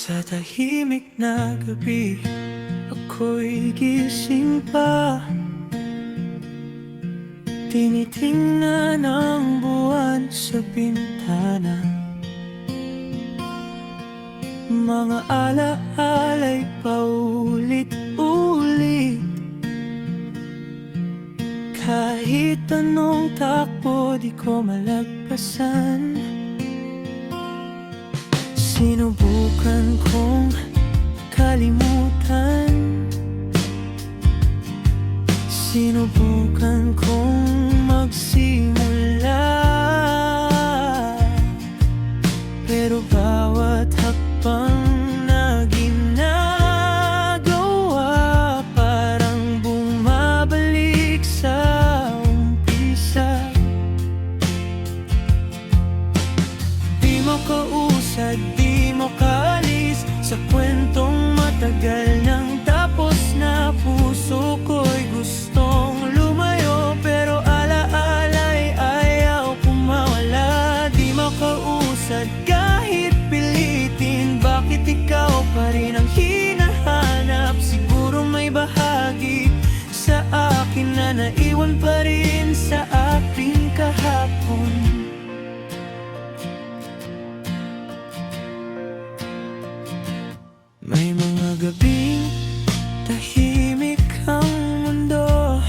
Sa tahimik na gabi, ako'y gising pa. Tinitingnan ang buwan sa bintana. Mga alaala'y paulit-ulit. Kahit anong takbo, di ko malagpasan. Sinubukan kong kalimutan. Sinubukan kong magsimula, pero bawat hakbang na ginagawa parang bumabalik sa umpisa. Di mo kausad, di mo kaalis sa kwentong matagal nang tapos na. Puso ko'y gustong lumayo, pero alaala'y ayaw kumawala. Di makausad kahit pilitin, bakit ikaw pa rin ang hinahanap? Siguro may bahagi sa akin na naiwan pa rin sa ating kahapon. May mga gabing tahimik ang mundo,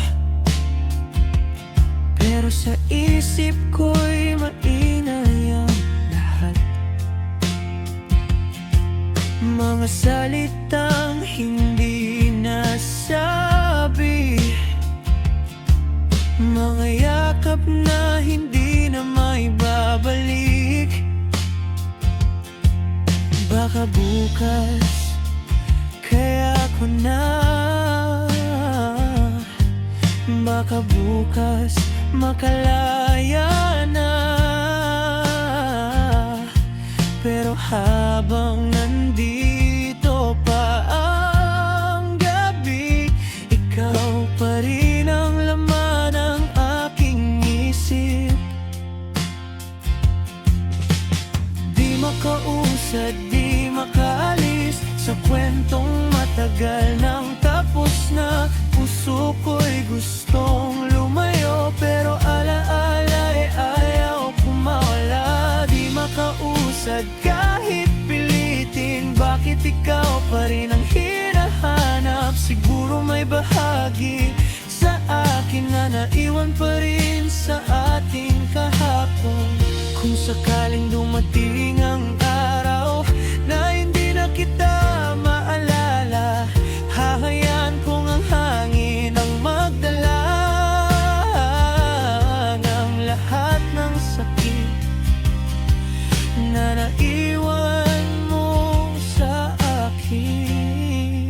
pero sa isip ko'y maingay ang lahat. Mga salitang hindi nasabi, mga yakap na hindi na maibabalik. Baka bukas kaya ko na, baka bukas makalaya na. Pero habang nandito pa ang gabi, ikaw pa rin ang laman ng aking isip. Di makausad, di makaalis sa kwentong matagal nang tapos na. Puso ko'y gustong lumayo, pero alaala'y ayaw kumawala. Di makausad kahit pilitin, bakit ikaw pa rin ang hinahanap? Siguro may bahagi sa akin na naiwan pa rin sa ating kahapon. Kung sakaling dumating ang araw na hindi na kita maalala, hahayaan kong ang hangin ang magdala ng lahat ng sakit na naiwan mo sa akin.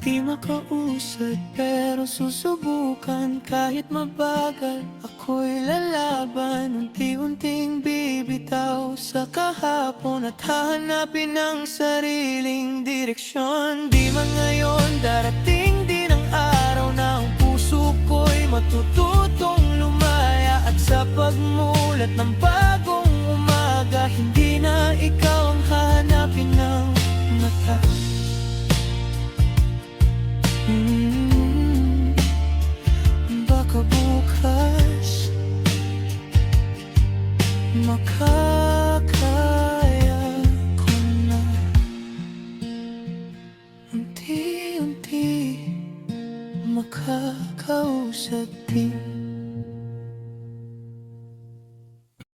Di makausad pero susubukan, kahit mabagal ako'y lalaban. Unti-unting bibitaw sa kahapon at hahanapin ang sariling direksyon. Di man ngayon, darating din ang araw na ang puso ko'y matututong lumaya. At sa pagmulat ng bagong umaga, hindi na ikaw ang hahanapin ng mata. Baka bukas makakaya ko na. Unti-unti makakausap din.